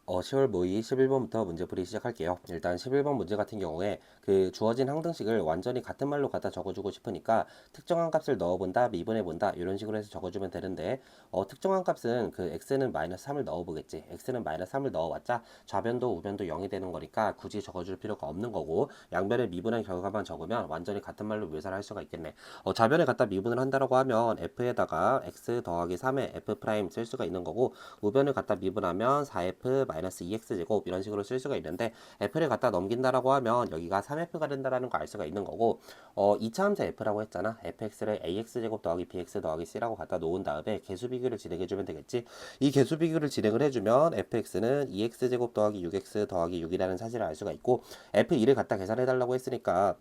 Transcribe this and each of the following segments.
10월 모의 11번부터 문제풀이 시작할게요. 일단 11번 문제 같은 경우에 그 주어진 항등식을 완전히 같은 말로 갖다 적어주고 싶으니까 특정한 값을 넣어본다, 미분해본다 이런 식으로 해서 적어주면 되는데 특정한 값은 그 x는 마이너스 3을 넣어보겠지. x는 마이너스 3을 넣어봤자 좌변도 우변도 0이 되는 거니까 굳이 적어줄 필요가 없는 거고 양변을 미분한 결과만 적으면 완전히 같은 말로 묘사를 할 수가 있겠네. 좌변을 갖다 미분을 한다라고 하면 f에다가 x 더하기 3의 f 프라임 쓸 수가 있는 거고 우변을 갖다 미분하면 4f 마이너스 2x제곱 이런 식으로 쓸 수가 있는데 f를 갖다 넘긴다라고 하면 여기가 3f가 된다라는 거 알 수가 있는 거고 2차 함수 f라고 했잖아. fx를 ax제곱 더하기 bx 더하기 c라고 갖다 놓은 다음에 개수 비교를 진행해주면 되겠지. 이 개수 비교를 진행을 해주면 fx는 2x제곱 더하기 6x 더하기 6이라는 사실을 알 수가 있고 f2를 갖다 계산해달라고 했으니까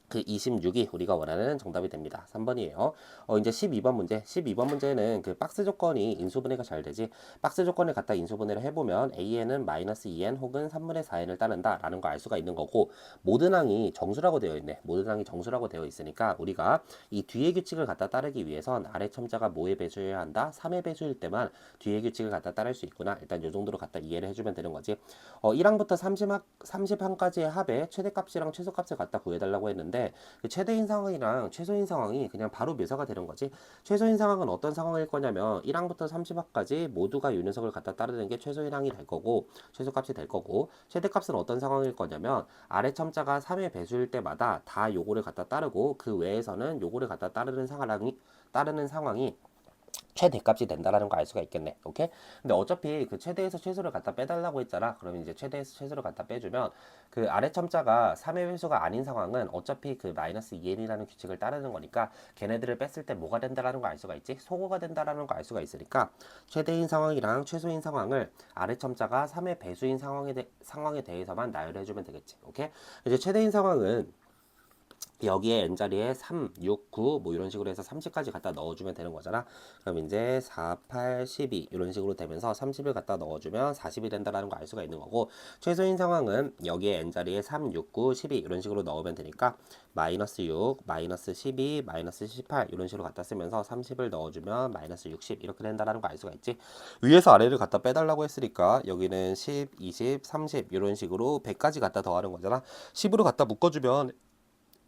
그 26이 우리가 원하는 정답이 됩니다. 3번이에요. 이제 12번 문제. 12번 문제는 그 박스 조건이 인수분해가 잘 되지. 박스 조건을 갖다 인수분해를 해보면 AN은 마이너스 2N 혹은 3분의 4N을 따른다 라는 거 알 수가 있는 거고 모든 항이 정수라고 되어 있네. 모든 항이 정수라고 되어 있으니까 우리가 이 뒤의 규칙을 갖다 따르기 위해선 아래 첨자가 뭐에 배수해야 한다? 3의 배수일 때만 뒤의 규칙을 갖다 따를 수 있구나. 일단 이 정도로 갖다 이해를 해주면 되는 거지. 1항부터 30항까지의 합의 최대값이랑 최소값을 갖다 구해달라고 했는데 그 최대인 상황이랑 최소인 상황이 그냥 바로 묘사가 되는 거지. 최소인 상황은 어떤 상황일 거냐면 1항부터 30항까지 모두가 요 녀석을 갖다 따르는 게 최소인항이 될 거고 최소값이 될 거고 최대값은 어떤 상황일 거냐면 아래 첨자가 3의 배수일 때마다 다 요거를 갖다 따르고 그 외에서는 요거를 갖다 따르는 상황이 최대값이 된다라는 거 알 수가 있겠네. 오케이? 근데 어차피 그 최대에서 최소를 갖다 빼달라고 했잖아. 그러면 이제 최대에서 최소를 갖다 빼주면 그 아래 첨자가 3의 회수가 아닌 상황은 어차피 그 마이너스 2n이라는 규칙을 따르는 거니까 걔네들을 뺐을 때 뭐가 된다라는 거 알 수가 있지? 소거가 된다라는 거 알 수가 있으니까 최대인 상황이랑 최소인 상황을 아래 첨자가 3의 배수인 상황에 대해서만 나열해주면 되겠지. 오케이? 이제 최대인 상황은 여기에 n자리에 3, 6, 9 뭐 이런 식으로 해서 30까지 갖다 넣어주면 되는 거잖아. 그럼 이제 4, 8, 12 이런 식으로 되면서 30을 갖다 넣어주면 40이 된다라는 거 알 수가 있는 거고 최소인 상황은 여기에 n자리에 3, 6, 9, 12 이런 식으로 넣으면 되니까 마이너스 6, 마이너스 12, 마이너스 18 이런 식으로 갖다 쓰면서 30을 넣어주면 마이너스 60 이렇게 된다라는 거 알 수가 있지. 위에서 아래를 갖다 빼달라고 했으니까 여기는 10, 20, 30 이런 식으로 100까지 갖다 더하는 거잖아. 10으로 갖다 묶어주면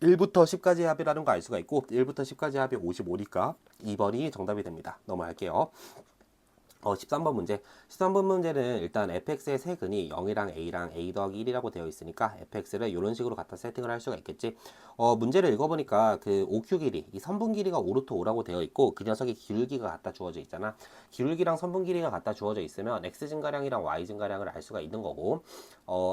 1부터 10까지 합이라는 거 알 수가 있고 1부터 10까지 합이 55니까 2번이 정답이 됩니다. 넘어갈게요. 13번 문제. 13번 문제는 일단 fx의 세근이 0이랑 a랑 a 더하기 1이라고 되어 있으니까 fx를 이런 식으로 갖다 세팅을 할 수가 있겠지. 문제를 읽어보니까 그 OQ 길이, 이 선분 길이가 5루트 5라고 되어 있고 그 녀석의 기울기가 갖다 주어져 있잖아. 기울기랑 선분 길이가 갖다 주어져 있으면 x 증가량이랑 y 증가량을 알 수가 있는 거고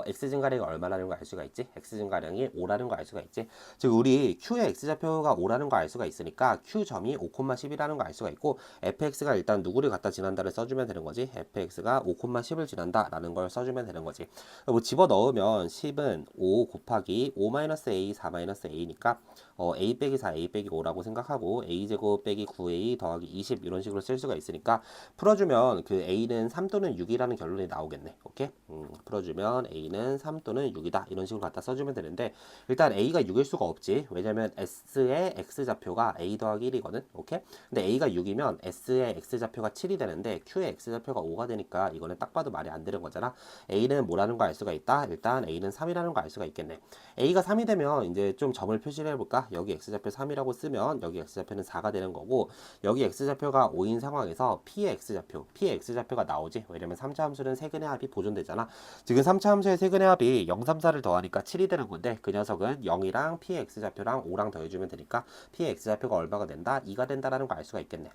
x 증가량이 얼마라는 거 알 수가 있지. x 증가량이 5라는 거 알 수가 있지. 즉 우리 q의 x좌표가 5라는 거 알 수가 있으니까 q점이 5,10이라는 거 알 수가 있고 fx가 일단 누구를 갖다 지난다를 써주면 되는 거지. fx가 5,10을 지난다 라는 걸 써주면 되는 거지. 뭐 집어넣으면 10은 5 곱하기 5-a 4-a니까 a 빼기 4 a 빼기 5라고 생각하고 a제곱 빼기 9a 더하기 20 이런 식으로 쓸 수가 있으니까 풀어주면 그 a는 3 또는 6이라는 결론이 나오겠네. 오케이? 풀어주면 a는 3 또는 6이다 이런 식으로 갖다 써주면 되는데 일단 a가 6일 수가 없지. 왜냐면 s의 x좌표가 a 더하기 1이거든. 오케이? 근데 a가 6이면 s의 x좌표가 7이 되는데 q의 x좌표가 5가 되니까 이거는 딱 봐도 말이 안 되는 거잖아. a는 뭐라는 거 알 수가 있다. 일단 a는 3이라는 거 알 수가 있겠네. a가 3이 되면 이제 좀 점을 표시를 해볼까? 여기 x좌표 3이라고 쓰면 여기 x좌표는 4가 되는 거고 여기 x좌표가 5인 상황에서 p의 x좌표가 나오지. 왜냐면 3차 함수는 세근의 합이 보존되잖아. 지금 3차 함수의 세근의 합이 0, 3, 4를 더하니까 7이 되는 건데 그 녀석은 0이랑 p의 x좌표랑 5랑 더해주면 되니까 p의 x좌표가 얼마가 된다? 2가 된다라는 거 알 수가 있겠네.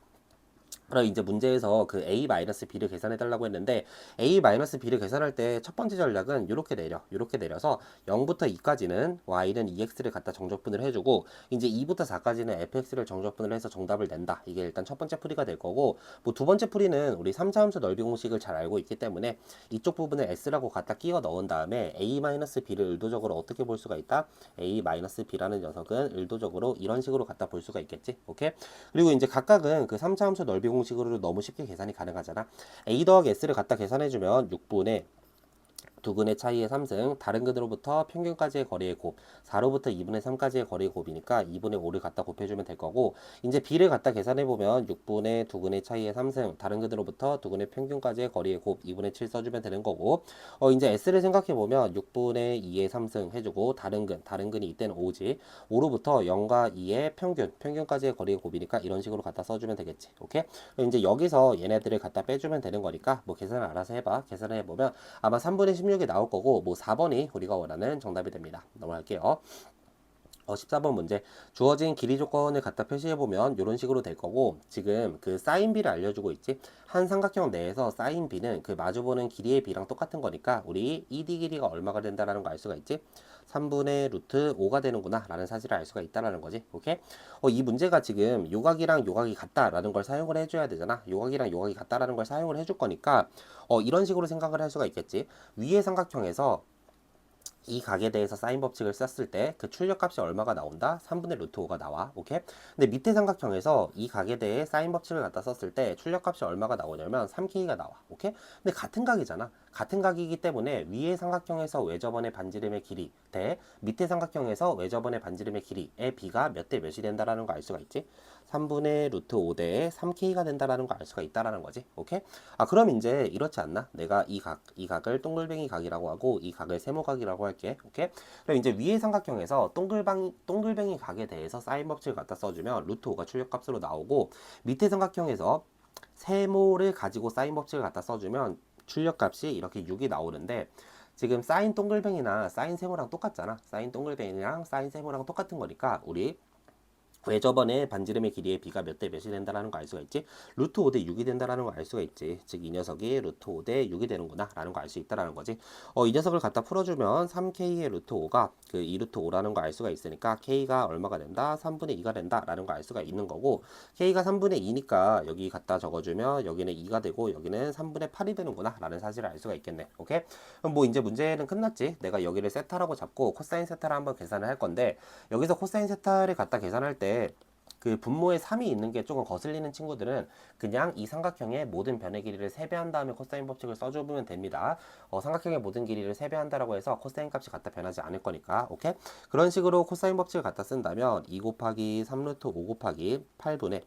그럼 이제 문제에서 그 a-b를 계산해 달라고 했는데 a-b를 계산할 때 첫 번째 전략은 이렇게 내려서 0부터 2까지는 y는 2x를 갖다 정적분을 해주고 이제 2부터 4까지는 fx를 정적분을 해서 정답을 낸다. 이게 일단 첫 번째 풀이가 될 거고 뭐 두 번째 풀이는 우리 3차 함수 넓이 공식을 잘 알고 있기 때문에 이쪽 부분을 s라고 갖다 끼워 넣은 다음에 a-b를 의도적으로 어떻게 볼 수가 있다? a-b라는 녀석은 의도적으로 이런 식으로 갖다 볼 수가 있겠지. 오케이? 그리고 이제 각각은 그 3차 함수 넓이 공식으로 너무 쉽게 계산이 가능하잖아. a 더하기 s를 갖다 계산해주면 6분의 두근의 차이의 3승, 다른 근으로부터 평균까지의 거리의 곱, 4로부터 2분의 3까지의 거리의 곱이니까 2분의 5를 갖다 곱해주면 될 거고, 이제 b를 갖다 계산해보면 6분의 두근의 차이의 3승, 다른 근으로부터 두근의 평균까지의 거리의 곱, 2분의 7 써주면 되는 거고, 이제 s를 생각해보면 6분의 2의 3승 해주고, 다른 근이 이때는 5지, 5로부터 0과 2의 평균까지의 거리의 곱이니까 이런 식으로 갖다 써주면 되겠지. 오케이? 이제 여기서 얘네들을 갖다 빼주면 되는 거니까, 뭐 계산을 알아서 해봐. 계산을 해보면 아마 3분의 16이 나올 거고, 뭐 4번이 우리가 원하는 정답이 됩니다. 넘어갈게요. 14번 문제. 주어진 길이 조건을 갖다 표시해보면 이런 식으로 될 거고, 지금 그 사인 b를 알려주고 있지. 한 삼각형 내에서 사인 b는 그 마주보는 길이의 b랑 똑같은 거니까 우리 ED 길이가 얼마가 된다라는 거 알 수가 있지. 3분의 루트 5가 되는구나 라는 사실을 알 수가 있다라는 거지. 오케이? 이 문제가 지금 요각이랑 요각이 같다라는 걸 사용을 해줘야 되잖아. 요각이랑 요각이 같다라는 걸 사용을 해줄 거니까 이런 식으로 생각을 할 수가 있겠지. 위의 삼각형에서 이 각에 대해서 사인 법칙을 썼을 때 그 출력값이 얼마가 나온다? 3분의 루트 5가 나와. 오케이? 근데 밑에 삼각형에서 이 각에 대해 사인 법칙을 갖다 썼을 때 출력값이 얼마가 나오냐면 3K가 나와. 오케이? 근데 같은 각이잖아. 같은 각이기 때문에 위의 삼각형에서 외접원의 반지름의 길이 대 밑에 삼각형에서 외접원의 반지름의 길이의 b가 몇 대 몇이 된다라는 거 알 수가 있지. 3분의 루트 5대 3K가 된다라는 거 알 수가 있다라는 거지. 오케이? 그럼 이제 이렇지 않나? 내가 이 각을 동글뱅이 각이라고 하고 이 각을 세모각이라고 할게. 오케이? 그럼 이제 위의 삼각형에서 동글뱅이 각에 대해서 사인 법칙을 갖다 써주면 루트 5가 출력값으로 나오고, 밑에 삼각형에서 세모를 가지고 사인 법칙을 갖다 써주면 출력값이 이렇게 6이 나오는데, 지금 사인 동글뱅이나 사인 세모랑 똑같잖아. 사인 동글뱅이랑 사인 세모랑 똑같은 거니까 우리 외접원의 반지름의 길이의 b가 몇 대 몇이 된다라는 거 알 수가 있지. 루트 5대 6이 된다라는 거 알 수가 있지. 즉 이 녀석이 루트 5대 6이 되는구나 라는 거 알 수 있다라는 거지. 이 녀석을 갖다 풀어주면 3k의 루트 5가 그 2루트 5라는 거 알 수가 있으니까 k가 얼마가 된다? 3분의 2가 된다 라는 거 알 수가 있는 거고, k가 3분의 2니까 여기 갖다 적어주면 여기는 2가 되고 여기는 3분의 8이 되는구나 라는 사실을 알 수가 있겠네. 오케이? 그럼 뭐 이제 문제는 끝났지. 내가 여기를 세타라고 잡고 코사인 세타를 한번 계산을 할 건데, 여기서 코사인 세타를 갖다 계산할 때 그 분모에 3이 있는 게 조금 거슬리는 친구들은 그냥 이 삼각형의 모든 변의 길이를 세배한 다음에 코사인 법칙을 써주면 됩니다. 삼각형의 모든 길이를 세배한다라고 해서 코사인 값이 갖다 변하지 않을 거니까. 오케이? 그런 식으로 코사인 법칙을 갖다 쓴다면 2 곱하기 3루트 5 곱하기 8분의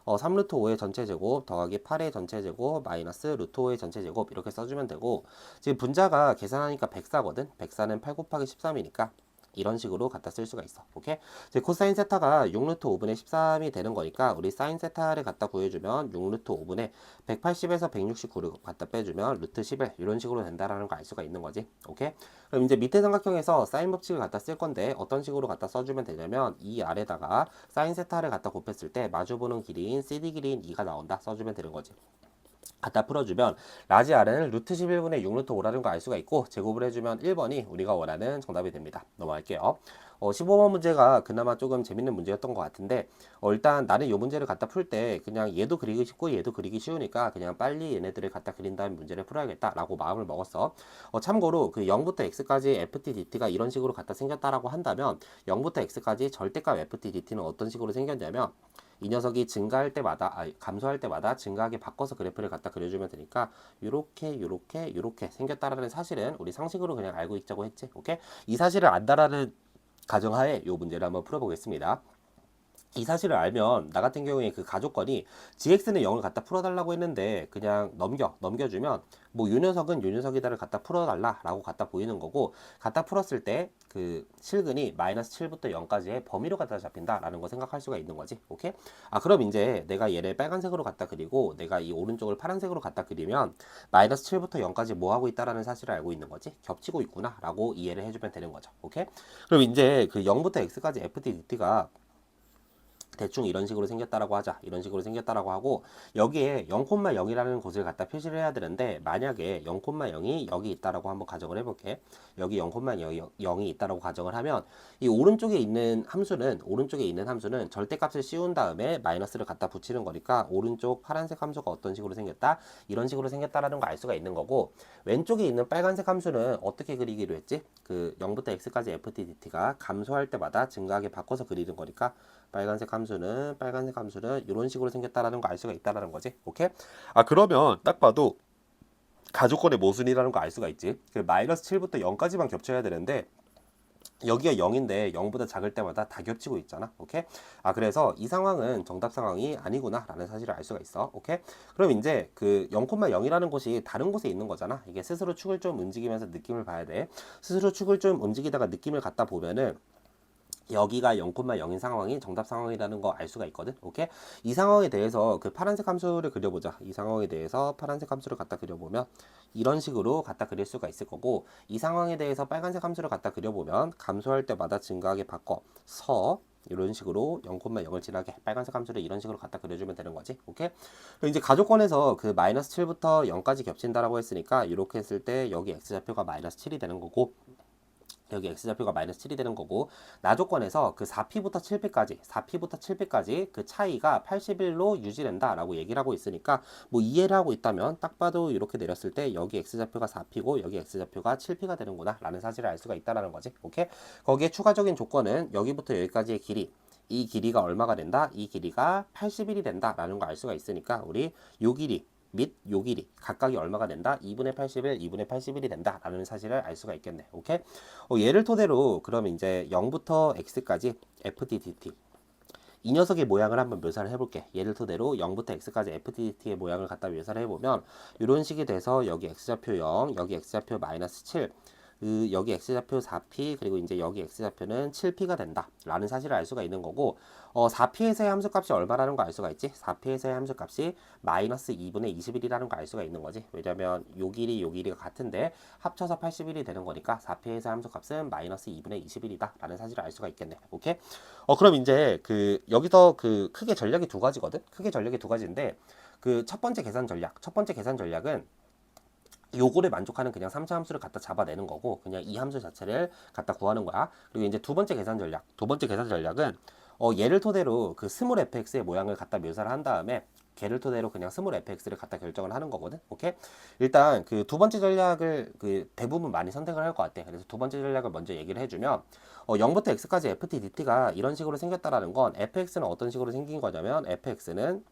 3루트 5의 전체 제곱 더하기 8의 전체 제곱 마이너스 루트 5의 전체 제곱 이렇게 써주면 되고, 지금 분자가 계산하니까 104거든. 104는 8 곱하기 13이니까 이런 식으로 갖다 쓸 수가 있어. 오케이? 이제 코사인 세타가 6루트 5분의 13이 되는 거니까 우리 사인 세타를 갖다 구해주면 6루트 5분의 180에서 169를 갖다 빼주면 루트 11 이런 식으로 된다라는 거 알 수가 있는 거지. 오케이? 그럼 이제 밑에 삼각형에서 사인 법칙을 갖다 쓸 건데 어떤 식으로 갖다 써주면 되냐면 이 아래다가 사인 세타를 갖다 곱했을 때 마주보는 길이인 CD 길이인 2가 나온다 써주면 되는 거지. 갖다 풀어주면 라지 R은 루트 11분의 6 루트 5라는 거 알 수가 있고, 제곱을 해주면 1번이 우리가 원하는 정답이 됩니다. 넘어갈게요. 15번 문제가 그나마 조금 재밌는 문제였던 것 같은데, 일단 나는 이 문제를 갖다 풀 때 그냥 얘도 그리기 쉽고 얘도 그리기 쉬우니까 그냥 빨리 얘네들을 갖다 그린 다음에 문제를 풀어야겠다라고 마음을 먹었어. 참고로 그 0부터 x까지 ft dt가 이런 식으로 갖다 생겼다라고 한다면 0부터 x까지 절대값 ft dt는 어떤 식으로 생겼냐면 이 녀석이 증가할 때마다 감소할 때마다 증가하게 바꿔서 그래프를 갖다 그려주면 되니까 요렇게 생겼다라는 사실은 우리 상식으로 그냥 알고 있자고 했지. 오케이? 이 사실을 안다라는 가정하에 이 문제를 한번 풀어보겠습니다. 이 사실을 알면 나 같은 경우에 그 가족건이 gx는 0을 갖다 풀어달라고 했는데 그냥 넘겨주면 뭐 요 녀석은 요 녀석이다를 갖다 풀어달라 라고 갖다 보이는 거고, 갖다 풀었을 때 그 실근이 마이너스 7부터 0까지의 범위로 갖다 잡힌다 라는 거 생각할 수가 있는 거지. 오케이? 그럼 이제 내가 얘를 빨간색으로 갖다 그리고 내가 이 오른쪽을 파란색으로 갖다 그리면 마이너스 7부터 0까지 뭐 하고 있다라는 사실을 알고 있는 거지. 겹치고 있구나 라고 이해를 해주면 되는 거죠. 오케이? 그럼 이제 그 0부터 x까지 ft dt가 대충 이런 식으로 생겼다라고 하자. 이런 식으로 생겼다라고 하고, 여기에 0,0이라는 곳을 갖다 표시를 해야 되는데, 만약에 0,0이 여기 있다라고 한번 가정을 해볼게. 여기 0,0이 있다라고 가정을 하면 이 오른쪽에 있는 함수는 절대값을 씌운 다음에 마이너스를 갖다 붙이는 거니까 오른쪽 파란색 함수가 어떤 식으로 생겼다? 이런 식으로 생겼다라는 거 알 수가 있는 거고, 왼쪽에 있는 빨간색 함수는 어떻게 그리기로 했지? 그 0부터 x까지 ft dt가 감소할 때마다 증가하게 바꿔서 그리는 거니까 빨간색 함수는 이런 식으로 생겼다라는 거 알 수가 있다라는 거지. 오케이? 그러면 딱 봐도 가족권의 모순이라는 거 알 수가 있지. 그 마이너스 7부터 0까지만 겹쳐야 되는데 여기가 0인데 0보다 작을 때마다 다 겹치고 있잖아. 오케이? 아, 그래서 이 상황은 정답 상황이 아니구나 라는 사실을 알 수가 있어. 오케이? 그럼 이제 그 0,0이라는 곳이 다른 곳에 있는 거잖아. 이게 스스로 축을 좀 움직이면서 느낌을 봐야 돼. 스스로 축을 좀 움직이다가 느낌을 갖다 보면은 여기가 0,0인 상황이 정답 상황이라는 거 알 수가 있거든. 오케이? 이 상황에 대해서 그 파란색 함수를 그려보자. 이 상황에 대해서 파란색 함수를 갖다 그려보면 이런 식으로 갖다 그릴 수가 있을 거고, 이 상황에 대해서 빨간색 함수를 갖다 그려보면 감소할 때마다 증가하게 바꿔서 이런 식으로 0,0을 지나게 빨간색 함수를 이런 식으로 갖다 그려주면 되는 거지. 오케이? 그럼 이제 가족권에서 그 마이너스 7부터 0까지 겹친다라고 했으니까 이렇게 했을 때 여기 x좌표가 마이너스 7이 되는 거고, 여기 x좌표가 마이너스 7이 되는 거고, 나조건에서 그 4p부터 7p까지 그 차이가 81로 유지된다 라고 얘기를 하고 있으니까 뭐 이해를 하고 있다면 딱 봐도 이렇게 내렸을 때 여기 x좌표가 4p고 여기 x좌표가 7p가 되는구나 라는 사실을 알 수가 있다라는 거지. 오케이? 거기에 추가적인 조건은 여기부터 여기까지의 길이, 이 길이가 얼마가 된다? 이 길이가 81이 된다 라는 거 알 수가 있으니까 우리 요 길이 및 요 길이 각각이 얼마가 된다? 2분의 81, 2분의 81이 된다 라는 사실을 알 수가 있겠네. 오케이? 얘를 토대로 그러면 이제 0부터 x까지 ftdt 이 녀석의 모양을 한번 묘사를 해볼게. 얘를 토대로 0부터 x까지 ftdt의 모양을 갖다 묘사를 해보면 이런 식이 돼서 여기 x좌표 0, 여기 x좌표 마이너스 7, 여기 x좌표 4p, 그리고 이제 여기 x좌표는 7p가 된다 라는 사실을 알 수가 있는 거고, 4p에서의 함수값이 얼마라는 거 알 수가 있지? 4p에서의 함수값이 마이너스 2분의 21이라는 거 알 수가 있는 거지. 왜냐면 요 길이가 같은데 합쳐서 81이 되는 거니까 4p에서의 함수값은 마이너스 2분의 21이다 라는 사실을 알 수가 있겠네. 오케이? 그럼 이제 그 여기서 그 크게 전략이 두 가지거든. 크게 전략이 두 가지인데, 그 첫 번째 계산 전략은 요거를 만족하는 그냥 3차 함수를 갖다 잡아내는 거고, 그냥 이 함수 자체를 갖다 구하는 거야. 그리고 이제 두 번째 계산 전략은 얘를 토대로 그 스몰 fx의 모양을 갖다 묘사를 한 다음에 걔를 토대로 그냥 스몰 fx를 갖다 결정을 하는 거거든. 오케이? 일단 그 두 번째 전략을 그 대부분 많이 선택을 할 것 같아. 그래서 두 번째 전략을 먼저 얘기를 해주면 0부터 x까지 ftdt가 이런 식으로 생겼다라는 건, fx는 어떤 식으로 생긴 거냐면 fx는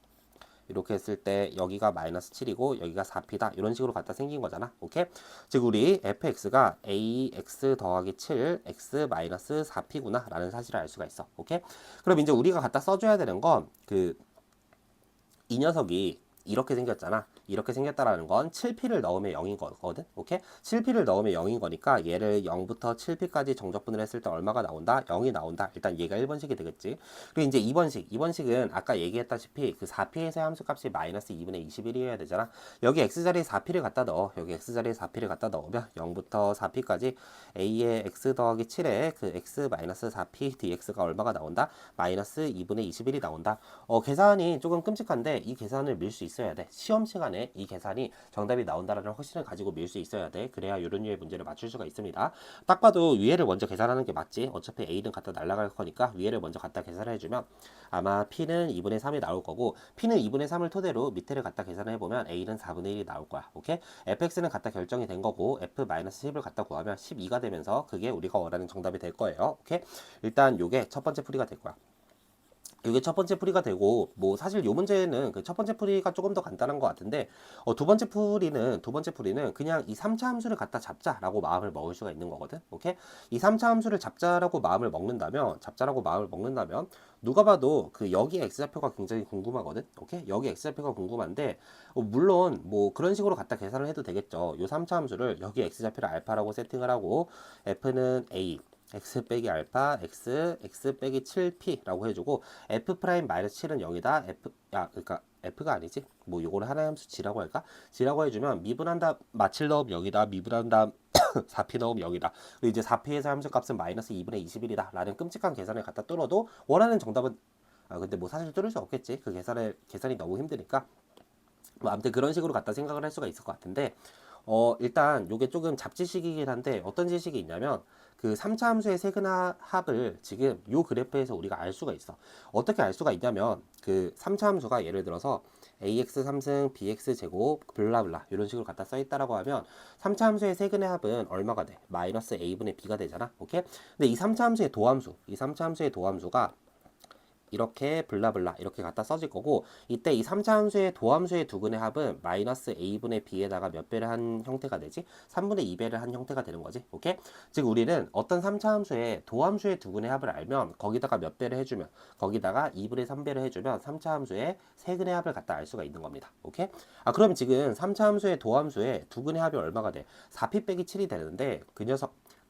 이렇게 했을 때 여기가 마이너스 7이고 여기가 4p다 이런 식으로 갖다 생긴 거잖아. 오케이? 즉 우리 fx가 ax 더하기 7 x 마이너스 4p구나 라는 사실을 알 수가 있어. 오케이? 그럼 이제 우리가 갖다 써줘야 되는 건 그 이 녀석이 이렇게 생겼잖아. 이렇게 생겼다라는 건 7p를 넣으면 0인 거거든. 오케이? 7p를 넣으면 0인 거니까 얘를 0부터 7p까지 정적분을 했을 때 얼마가 나온다? 0이 나온다. 일단 얘가 1번식이 되겠지. 그리고 이제 2번식은 아까 얘기했다시피 그 4p에서의 함수값이 마이너스 2분의 21이어야 되잖아. 여기 x자리에 4p를 갖다 넣어. 여기 x자리에 4p를 갖다 넣으면 0부터 4p까지 a의 x 더하기 7에 그 x 마이너스 4p dx가 얼마가 나온다? 마이너스 2분의 21이 나온다. 계산이 조금 끔찍한데 이 계산을 밀 수 있어야 돼. 시험 시간에 이 계산이 정답이 나온다라는 확신을 가지고 밀 수 있어야 돼. 그래야 이런 류의 문제를 맞출 수가 있습니다. 딱 봐도 위에를 먼저 계산하는 게 맞지. 어차피 a는 갖다 날라갈 거니까 위에를 먼저 갖다 계산을 해주면 아마 p는 2분의 3이 나올 거고, p는 2분의 3을 토대로 밑에를 갖다 계산을 해보면 a는 4분의 1이 나올 거야. 오케이? fx는 갖다 결정이 된 거고 f-10을 갖다 구하면 12가 되면서 그게 우리가 원하는 정답이 될 거예요. 오케이? 일단 요게 첫 번째 풀이가 될 거야. 이게 첫 번째 풀이가 되고, 뭐 사실 요 문제는 그 첫 번째 풀이가 조금 더 간단한 것 같은데, 두 번째 풀이는 그냥 이 3차 함수를 갖다 잡자라고 마음을 먹을 수가 있는 거거든. 오케이? 이 3차 함수를 잡자라고 마음을 먹는다면 누가 봐도 그 여기 x좌표가 굉장히 궁금하거든. 오케이? 여기 x좌표가 궁금한데, 물론 뭐 그런 식으로 갖다 계산을 해도 되겠죠. 요 3차 함수를 여기 x좌표를 알파라고 세팅을 하고 f는 a, x 빼기 알파, x 빼기 7p라고 해주고, f 프라임 마이너스 7은 0이다. 그러니까 f가 아니지. 뭐 요거를 하나의 함수 g라고 할까? g라고 해주면 미분한 다음 마칠 넣으면 0이다. 미분한 다음 4p 넣으면 0이다. 그리고 이제 4p에서 함수 값은 마이너스 2분의 21이다. 라는 끔찍한 계산을 갖다 뚫어도 원하는 정답은, 근데 뭐 사실 뚫을 수 없겠지. 그 계산이 너무 힘드니까. 뭐 아무튼 그런 식으로 갖다 생각을 할 수가 있을 것 같은데, 일단 요게 조금 잡지식이긴 한데 어떤 지식이 있냐면, 그 3차 함수의 세근합을 지금 요 그래프에서 우리가 알 수가 있어. 어떻게 알 수가 있냐면, 그 3차 함수가 예를 들어서 ax 3승 bx 제곱 블라블라 이런 식으로 갖다 써 있다라고 하면 3차 함수의 세근의 합은 얼마가 돼? 마이너스 a분의 b가 되잖아. 오케이? 근데 이 3차 함수의 도함수가 이렇게 블라블라 이렇게 갖다 써질 거고, 이때 이 3차 함수의 도함수의 두근의 합은 마이너스 a분의 b에다가 몇 배를 한 형태가 되지? 3분의 2배를 한 형태가 되는 거지. 오케이? 즉 우리는 어떤 3차 함수의 도함수의 두근의 합을 알면 거기다가 몇 배를 해주면, 거기다가 2분의 3배를 해주면 3차 함수의 세근의 합을 갖다 알 수가 있는 겁니다. 오케이? 그러면 지금 3차 함수의 도함수의 두근의 합이 얼마가 돼? 4p 빼기 7이 되는데 그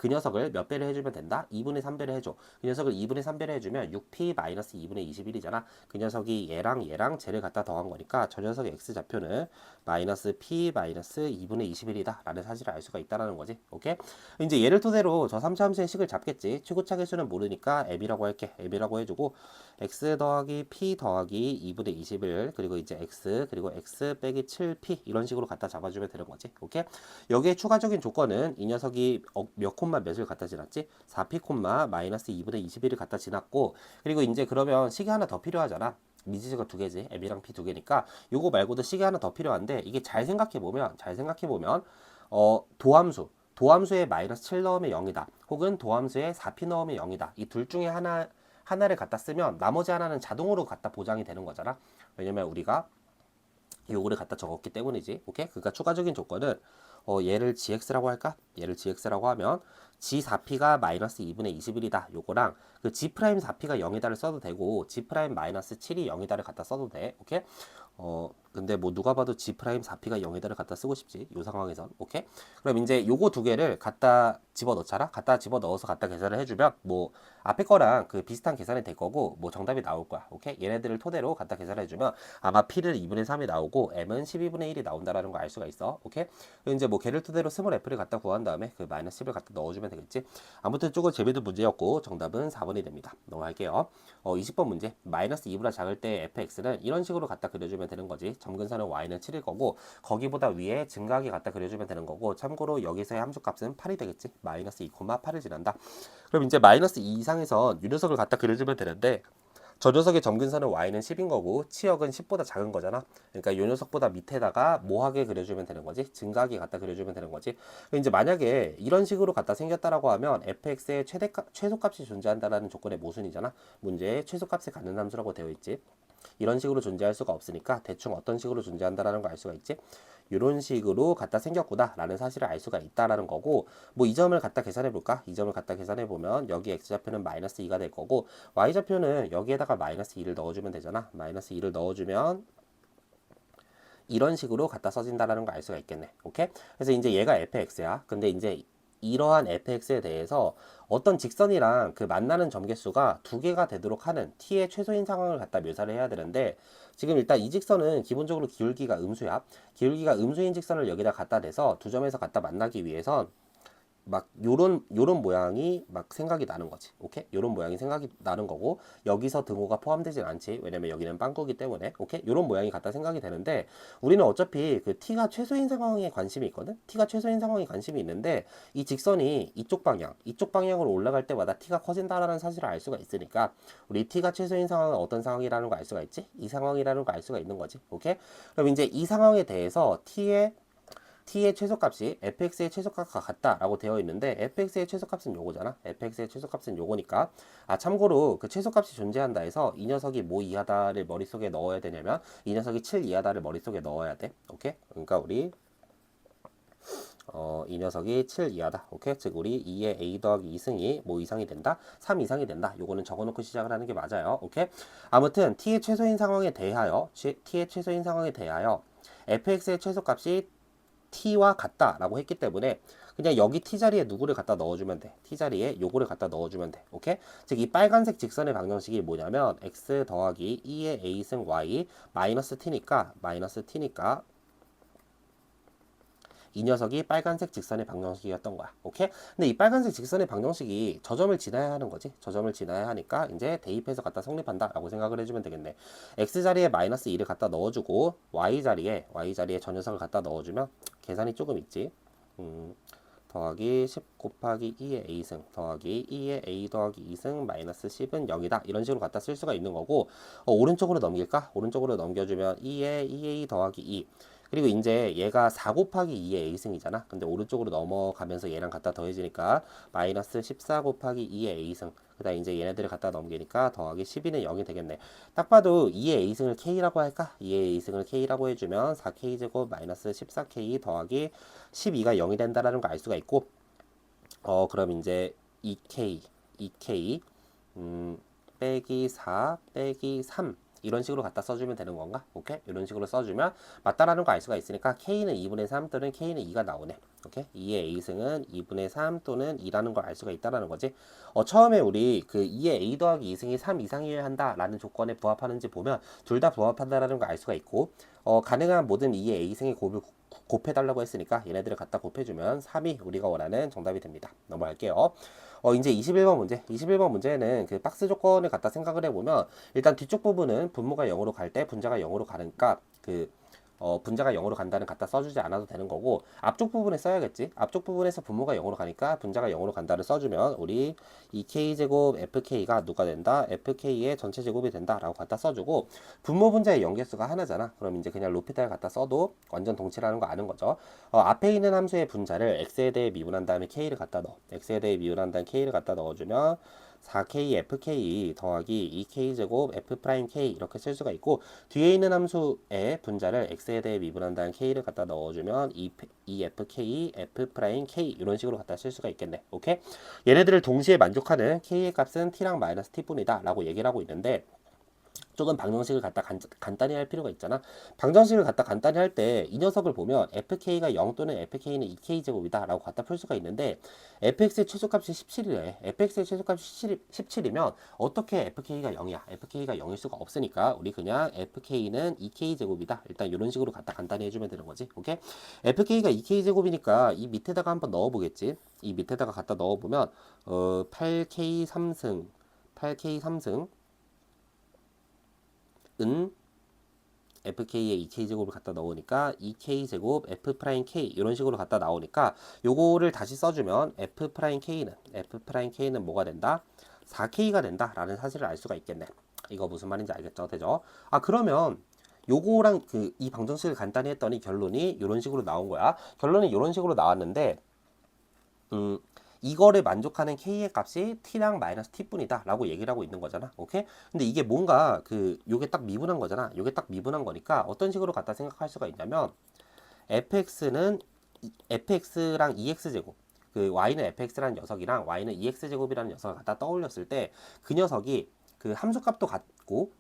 녀석을 몇 배를 해주면 된다? 2분의 3배를 해줘. 그 녀석을 2분의 3배를 해주면 6p 마이너스 2분의 21이잖아. 그 녀석이 얘랑 쟤를 갖다 더한 거니까 저 녀석의 x좌표는 마이너스 p 마이너스 2분의 21이다 라는 사실을 알 수가 있다는 거지. 오케이? 이제 얘를 토대로 저 3차 함수의 식을 잡겠지. 최고차 계수는 모르니까 m이라고 할게. m이라고 해주고 x 더하기 p 더하기 2분의 21 그리고 이제 x 그리고 x 빼기 7p 이런 식으로 갖다 잡아주면 되는 거지. 오케이? 여기에 추가적인 조건은 이 녀석이 몇 콤마 몇을 갖다 지났지? 4p 콤마 마이너스 2분의 21을 갖다 지났고, 그리고 이제 그러면 식이 하나 더 필요하잖아. 미지수가 두 개지. m이랑 p 두 개니까 요거 말고도 식이 하나 더 필요한데, 이게 잘 생각해 보면 도함수에 마이너스 7 넣으면 0이다. 혹은 도함수에 4p 넣으면 0이다. 이 둘 중에 하나를 갖다 쓰면 나머지 하나는 자동으로 갖다 보장이 되는 거잖아. 왜냐면 우리가 요거를 갖다 적었기 때문이지. 오케이? 그러니까 추가적인 조건은 얘를 gx라고 할까? 얘를 gx라고 하면 g4p가 마이너스 2분의 21이다. 요거랑 그 g'4p가 0이다를 써도 되고 g' 마이너스 7이 0이다를 갖다 써도 돼. 오케이? 근데 뭐 누가 봐도 g'4p가 0이다를 갖다 쓰고 싶지. 요 상황에선. 오케이? 그럼 이제 요거 두 개를 갖다 집어넣잖아. 갖다 집어넣어서 갖다 계산을 해주면 뭐 앞에 거랑 그 비슷한 계산이 될 거고 뭐 정답이 나올 거야. 오케이? 얘네들을 토대로 갖다 계산해주면 아마 p를 2분의 3이 나오고 m은 12분의 1이 나온다라는 거 알 수가 있어. 오케이? 이제 뭐 걔를 토대로 스몰 f를 갖다 구한 다음에 그 마이너스 10을 갖다 넣어주면 되겠지. 아무튼 조금 재미있는 문제였고 정답은 4번이 됩니다. 넘어갈게요. 20번 문제. 마이너스 2보다 작을 때 fx는 이런 식으로 갖다 그려주면 되는 거지. 점근선은 y는 7일 거고 거기보다 위에 증가하게 갖다 그려주면 되는 거고, 참고로 여기서의 함수값은 8이 되겠지. 마이너스 2,8을 지난다. 그럼 이제 마이너스 2 이상에서 요 녀석을 갖다 그려주면 되는데, 저 녀석의 점근선은 y는 10인 거고 치역은 10보다 작은 거잖아. 그러니까 요 녀석보다 밑에다가 뭐하게 그려주면 되는 거지? 증가하게 갖다 그려주면 되는 거지. 이제 만약에 이런 식으로 갖다 생겼다라고 하면 fx의 최소값이 존재한다라는 조건의 모순이잖아. 문제에 최소값에 갖는 함수라고 되어 있지. 이런 식으로 존재할 수가 없으니까 대충 어떤 식으로 존재한다라는 거 알 수가 있지. 이런 식으로 갖다 생겼구나 라는 사실을 알 수가 있다라는 거고, 뭐 이 점을 갖다 계산해 볼까? 이 점을 갖다 계산해 보면 여기 x좌표는 마이너스 2가 될 거고 y좌표는 여기에다가 마이너스 2를 넣어주면 되잖아. 마이너스 2를 넣어주면 이런 식으로 갖다 써진다라는 걸 알 수가 있겠네. 오케이? 그래서 이제 얘가 fx야. 근데 이제 이러한 fx에 대해서 어떤 직선이랑 그 만나는 점개수가 두 개가 되도록 하는 t의 최소인 상황을 갖다 묘사를 해야 되는데, 지금 일단 이 직선은 기본적으로 기울기가 음수야. 기울기가 음수인 직선을 여기다 갖다 대서 두 점에서 갖다 만나기 위해선 막 요런 모양이 막 생각이 나는 거지. 오케이? 요런 모양이 생각이 나는 거고, 여기서 등호가 포함되진 않지. 왜냐면 여기는 빵꾸기 때문에. 오케이? 요런 모양이 갖다 생각이 되는데, 우리는 어차피 그 t가 최소인 상황에 관심이 있거든. t가 최소인 상황에 관심이 있는데 이 직선이 이쪽 방향으로 올라갈 때마다 t가 커진다라는 사실을 알 수가 있으니까 우리 t가 최소인 상황은 어떤 상황이라는 거 알 수가 있지? 이 상황이라는 거 알 수가 있는 거지. 오케이? 그럼 이제 이 상황에 대해서 t의 최소값이 fx의 최소값과 같다라고 되어 있는데, fx의 최소값은 요거잖아. fx의 최소값은 요거니까, 참고로 그 최소값이 존재한다 해서 이 녀석이 뭐 이하다를 머릿속에 넣어야 되냐면 이 녀석이 7 이하다를 머릿속에 넣어야 돼. 오케이? 그러니까 우리 이 녀석이 7 이하다. 오케이? 즉 우리 2의 a 더하기 2승이 뭐 이상이 된다? 3 이상이 된다. 요거는 적어놓고 시작을 하는 게 맞아요. 오케이? 아무튼 t의 최소인 상황에 대하여 fx의 최소값이 t와 같다라고 했기 때문에 그냥 여기 t 자리에 누구를 갖다 넣어주면 돼. t 자리에 요거를 갖다 넣어주면 돼. 오케이? 즉 이 빨간색 직선의 방정식이 뭐냐면 x 더하기 2의 a승 y 마이너스 t니까 이 녀석이 빨간색 직선의 방정식이었던 거야. 오케이? 근데 이 빨간색 직선의 방정식이 저 점을 지나야 하는 거지. 저 점을 지나야 하니까 이제 대입해서 갖다 성립한다 라고 생각을 해주면 되겠네. x 자리에 마이너스 2를 갖다 넣어주고 y 자리에 저 녀석을 갖다 넣어주면 계산이 조금 있지. 더하기 10 곱하기 2의 a승 더하기 2의 a 더하기 2승 마이너스 10은 0이다. 이런 식으로 갖다 쓸 수가 있는 거고, 오른쪽으로 넘길까? 오른쪽으로 넘겨주면 2의 2a 더하기 2 그리고 이제 얘가 4 곱하기 2의 a승이잖아. 근데 오른쪽으로 넘어가면서 얘랑 갖다 더해지니까 마이너스 14 곱하기 2의 a승. 그다음 이제 얘네들을 갖다 넘기니까 더하기 12는 0이 되겠네. 딱 봐도 2의 a승을 k라고 할까? 2의 a승을 k라고 해주면 4k제곱 마이너스 14k 더하기 12가 0이 된다라는 걸 알 수가 있고, 그럼 이제 2k 빼기 4 빼기 3 이런 식으로 갖다 써주면 되는 건가? 오케이? 이런 식으로 써주면 맞다라는 거 알 수가 있으니까 k는 2분의 3 또는 k는 2가 나오네. 오케이? 2의 a승은 2분의 3 또는 2라는 걸 알 수가 있다라는 거지. 처음에 우리 그 2의 a 더하기 2승이 3 이상이어야 한다라는 조건에 부합하는지 보면 둘 다 부합한다라는 걸 알 수가 있고, 가능한 모든 2의 a승의 곱을 곱해달라고 했으니까 얘네들을 갖다 곱해주면 3이 우리가 원하는 정답이 됩니다. 넘어갈게요. 이제 21번 문제. 21번 문제는 그 박스 조건을 갖다 생각을 해보면 일단 뒤쪽 부분은 분모가 0으로 갈 때 분자가 0으로 가니까 분자가 0으로 간다는 갖다 써주지 않아도 되는 거고, 앞쪽 부분에 써야겠지. 앞쪽 부분에서 분모가 0으로 가니까 분자가 0으로 간다를 써주면 우리 2k제곱 fk가 누가 된다? fk의 전체 제곱이 된다 라고 갖다 써주고, 분모 분자의 연계수가 하나잖아. 그럼 이제 그냥 로피탈 갖다 써도 완전 동치라는 거 아는 거죠. 앞에 있는 함수의 분자를 x에 대해 미분한 다음에 k를 갖다 넣어. x에 대해 미분한 다음에 k를 갖다 넣어주면 4k fk 더하기 2k제곱 f'k 이렇게 쓸 수가 있고, 뒤에 있는 함수의 분자를 x에 대해 미분한 다음 k를 갖다 넣어주면 2fk f'k 이런 식으로 갖다 쓸 수가 있겠네. 오케이? 얘네들을 동시에 만족하는 k의 값은 t랑 마이너스 t뿐이다 라고 얘기를 하고 있는데, 조금 방정식을 갖다 간단히 할 필요가 있잖아. 방정식을 갖다 간단히 할 때 이 녀석을 보면 fk가 0 또는 fk는 2k제곱이다 라고 갖다 풀 수가 있는데, fx의 최소값이 17이래. fx의 최소값이 17이면 어떻게 fk가 0이야? fk가 0일 수가 없으니까 우리 그냥 fk는 2k제곱이다. 일단 이런 식으로 갖다 간단히 해주면 되는 거지. 오케이? fk가 2k제곱이니까 이 밑에다가 한번 넣어보겠지. 이 밑에다가 갖다 넣어보면 8k 3승 은 fk의 2k제곱을 갖다 넣으니까 2k제곱 f'k 이런 식으로 갖다 나오니까 요거를 다시 써주면 f'k는 뭐가 된다? 4k가 된다 라는 사실을 알 수가 있겠네. 이거 무슨 말인지 알겠죠? 되죠? 그러면 요거랑 이 방정식을 간단히 했더니 결론이 이런 식으로 나온 거야. 결론이 이런 식으로 나왔는데, 이거를 만족하는 k의 값이 t랑 마이너스 t뿐이다 라고 얘기를 하고 있는 거잖아. 오케이? 근데 이게 뭔가 요게 딱 미분한 거잖아. 요게 딱 미분한 거니까 어떤 식으로 갖다 생각할 수가 있냐면, fx는 fx랑 2x제곱, y는 fx라는 녀석이랑 y는 2x제곱이라는 녀석을 갖다 떠올렸을 때 그 녀석이 함수값도 같고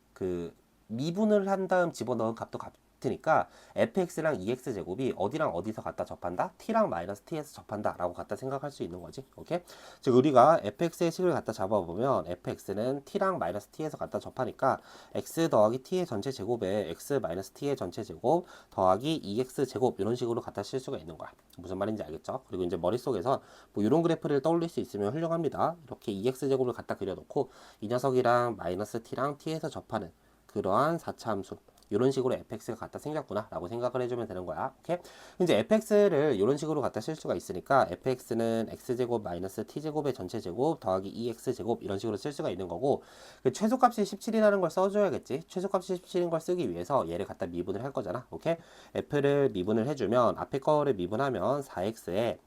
미분을 한 다음 집어넣은 값도 같으니까 fx랑 2x제곱이 어디랑 어디서 갖다 접한다? t랑 마이너스 t에서 접한다 라고 갖다 생각할 수 있는 거지. 오케이? 즉 우리가 fx의 식을 갖다 잡아보면 fx는 t랑 마이너스 t에서 갖다 접하니까 x 더하기 t의 전체 제곱에 x 마이너스 t의 전체 제곱 더하기 2x제곱 이런 식으로 갖다 쓸 수가 있는 거야. 무슨 말인지 알겠죠? 그리고 이제 머릿속에서 뭐 이런 그래프를 떠올릴 수 있으면 훌륭합니다. 이렇게 2x제곱을 갖다 그려놓고 이 녀석이랑 마이너스 t랑 t에서 접하는 그러한 4차 함수, 이런 식으로 fx가 갖다 생겼구나 라고 생각을 해주면 되는 거야. 오케이? 이제 fx를 이런 식으로 갖다 쓸 수가 있으니까 fx는 x제곱 마이너스 t제곱의 전체 제곱 더하기 2x제곱 이런 식으로 쓸 수가 있는 거고, 최소값이 17이라는 걸 써줘야겠지. 최소값이 17인 걸 쓰기 위해서 얘를 갖다 미분을 할 거잖아. 오케이? f를 미분을 해주면 앞에 거를 미분하면 4x에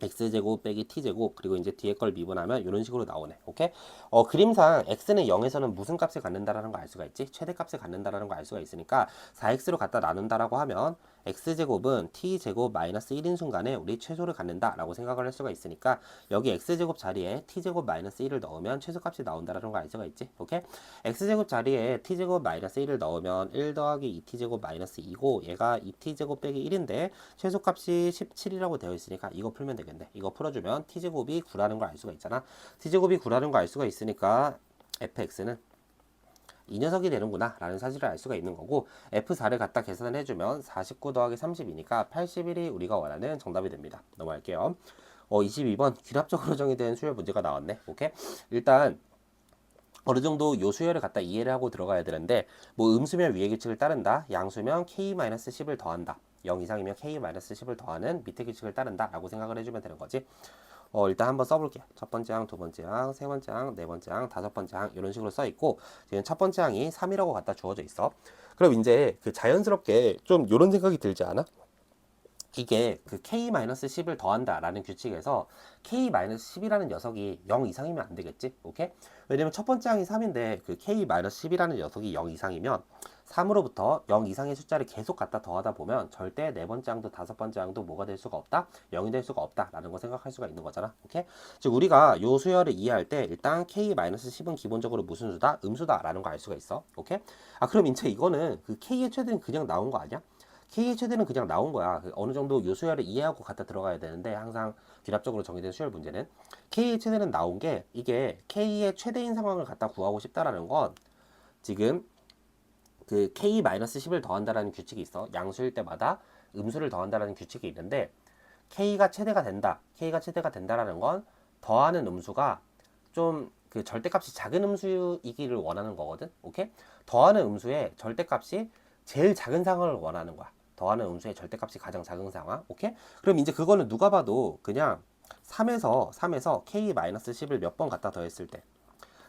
x제곱 빼기 t제곱, 그리고 이제 뒤에 걸 미분하면 이런 식으로 나오네. 오케이? 그림상 x는 0에서는 무슨 값을 갖는다라는 걸 알 수가 있지? 최대값을 갖는다라는 걸 알 수가 있으니까 4x로 갖다 나눈다라고 하면 x제곱은 t제곱 마이너스 1인 순간에 우리 최소를 갖는다라고 생각을 할 수가 있으니까 여기 x제곱 자리에 t제곱 마이너스 1을 넣으면 최소값이 나온다라는 걸 알 수가 있지. 오케이? x제곱 자리에 t제곱 마이너스 1을 넣으면 1 더하기 2t제곱 마이너스 2고, 얘가 2t제곱 빼기 1인데 최소값이 17이라고 되어 있으니까 이거 풀면 되겠네. 이거 풀어주면 t제곱이 9라는 걸 알 수가 있잖아. t제곱이 9라는 걸 알 수가 있으니까 fx는 이 녀석이 되는구나 라는 사실을 알 수가 있는 거고, F4를 갖다 계산을 해주면 49 더하기 30이니까 81이 우리가 원하는 정답이 됩니다. 넘어갈게요. 22번 귀납적으로 정의된 수열 문제가 나왔네. 오케이? 일단 어느 정도 요 수열을 갖다 이해를 하고 들어가야 되는데, 뭐 음수면 위의 규칙을 따른다, 양수면 k-10을 더한다, 0 이상이면 k-10을 더하는 밑의 규칙을 따른다 라고 생각을 해주면 되는 거지. 일단 한번 써볼게요. 첫 번째 항, 두 번째 항, 세 번째 항, 네 번째 항, 다섯 번째 항 이런 식으로 써 있고 지금 첫 번째 항이 3이라고 갖다 주어져 있어. 그럼 이제 그 자연스럽게 좀 이런 생각이 들지 않아? 이게 그 k-10을 더한다라는 규칙에서 k-10이라는 녀석이 0 이상이면 안 되겠지? 오케이? 왜냐면 첫 번째 항이 3인데 그 k-10이라는 녀석이 0 이상이면 3으로부터 0 이상의 숫자를 계속 갖다 더하다 보면 절대 네 번째 항도 다섯 번째 항도 뭐가 될 수가 없다? 0이 될 수가 없다라는 거 생각할 수가 있는 거잖아. 오케이? 즉 우리가 요 수열을 이해할 때 일단 k-10은 기본적으로 무슨 수다? 음수다라는 거 알 수가 있어. 오케이? 그럼 이제 이거는 그 k의 최대는 그냥 나온 거 아니야? K의 최대는 그냥 나온 거야. 어느 정도 요 수열을 이해하고 갖다 들어가야 되는데 항상 귀납적으로 정의된 수열 문제는 K의 최대는 나온 게 이게 K의 최대인 상황을 갖다 구하고 싶다라는 건 지금 그 K-10을 더한다라는 규칙이 있어. 양수일 때마다 음수를 더한다라는 규칙이 있는데 K가 최대가 된다. K가 최대가 된다라는 건 더하는 음수가 좀 그 절대값이 작은 음수이기를 원하는 거거든. 오케이? 더하는 음수의 절대값이 제일 작은 상황을 원하는 거야. 더하는 음수의 절대값이 가장 작은 상황. 오케이? 그럼 이제 그거는 누가 봐도 그냥 3에서 k-10을 몇 번 갖다 더했을 때,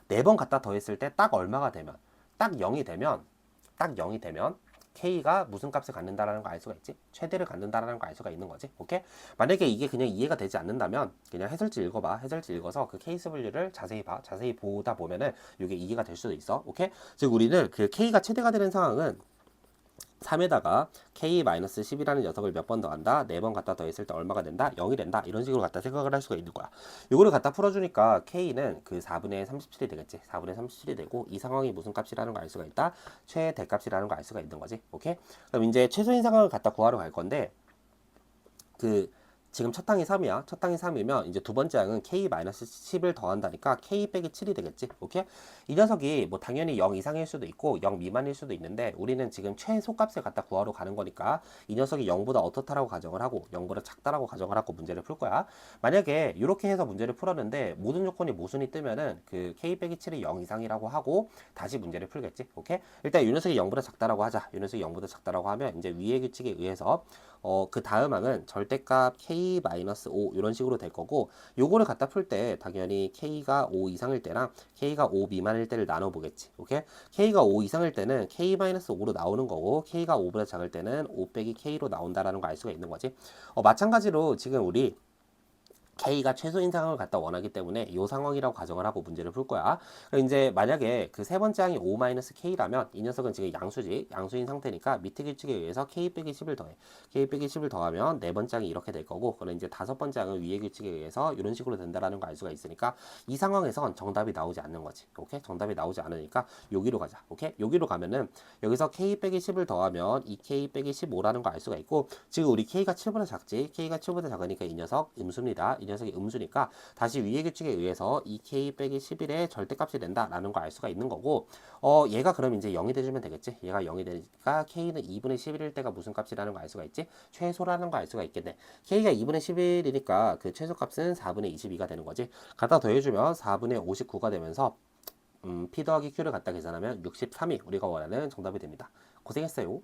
4번 갖다 더했을 때 딱 얼마가 되면, 딱 0이 되면 k가 무슨 값을 갖는다라는 거 알 수가 있지? 최대를 갖는다라는 거 알 수가 있는 거지. 오케이? 만약에 이게 그냥 이해가 되지 않는다면 그냥 해설지 읽어봐. 해설지 읽어서 그 KSV를 자세히 봐. 자세히 보다 보면은 이게 이해가 될 수도 있어. 오케이? 즉 우리는 그 k가 최대가 되는 상황은 3에다가 k-10이라는 녀석을 몇 번 더한다? 4번 갖다 더했을 때 얼마가 된다? 0이 된다. 이런 식으로 갖다 생각을 할 수가 있는 거야. 이거를 갖다 풀어주니까 k는 그 4분의 37이 되겠지. 4분의 37이 되고 이 상황이 무슨 값이라는 걸 알 수가 있다? 최대값이라는 걸 알 수가 있는 거지. 오케이? 그럼 이제 최소인 상황을 갖다 구하러 갈 건데 그 지금 첫 항이 3이야. 첫 항이 3이면 이제 두 번째 항은 k-10을 더한다니까 k 빼기 7이 되겠지. 오케이? 이 녀석이 뭐 당연히 0 이상일 수도 있고 0 미만일 수도 있는데 우리는 지금 최소값을 갖다 구하러 가는 거니까 이 녀석이 0보다 어떻다라고 가정을 하고 0보다 작다라고 가정을 하고 문제를 풀 거야. 만약에 이렇게 해서 문제를 풀었는데 모든 조건이 모순이 뜨면은 그 k 빼기 7이 0 이상이라고 하고 다시 문제를 풀겠지. 오케이? 일단 이 녀석이 0보다 작다라고 하자. 이 녀석이 0보다 작다라고 하면 이제 위의 규칙에 의해서 그 다음 항은 절대값 k-5 이런 식으로 될 거고 요거를 갖다 풀 때 당연히 k가 5 이상일 때랑 k가 5 미만일 때를 나눠 보겠지. 오케이? k가 5 이상일 때는 k-5로 나오는 거고 k가 5보다 작을 때는 5 빼기 k로 나온다라는 거 알 수가 있는 거지. 마찬가지로 지금 우리 K가 최소인 상황을 갖다 원하기 때문에 이 상황이라고 가정을 하고 문제를 풀 거야. 그럼 이제 만약에 그 세 번째 항이 5-K라면 이 녀석은 지금 양수인 상태니까 밑에 규칙에 의해서 K 빼기 10을 더해. K 빼기 10을 더하면 네 번째 항이 이렇게 될 거고, 그럼 이제 다섯 번째 항은 위의 규칙에 의해서 이런 식으로 된다라는 걸 알 수가 있으니까 이 상황에선 정답이 나오지 않는 거지. 오케이? 정답이 나오지 않으니까 여기로 가자. 오케이? 여기로 가면은 여기서 K 빼기 10을 더하면 이 K 빼기 15라는 걸 알 수가 있고, 지금 우리 K가 7보다 작지? K가 7보다 작으니까 이 녀석 음수입니다. 이 녀석이 음수니까 다시 위의 규칙에 의해서 2k 빼기 11의 절대값이 된다라는 걸 알 수가 있는 거고 얘가 그럼 이제 0이 돼주면 되겠지. 얘가 0이 되니까 k는 2분의 11일 때가 무슨 값이라는 걸 알 수가 있지. 최소라는 걸 알 수가 있겠네. k가 2분의 11이니까 그 최소값은 4분의 22가 되는 거지. 갖다 더해주면 4분의 59가 되면서 p 더하기 q를 갖다 계산하면 63이 우리가 원하는 정답이 됩니다. 고생했어요.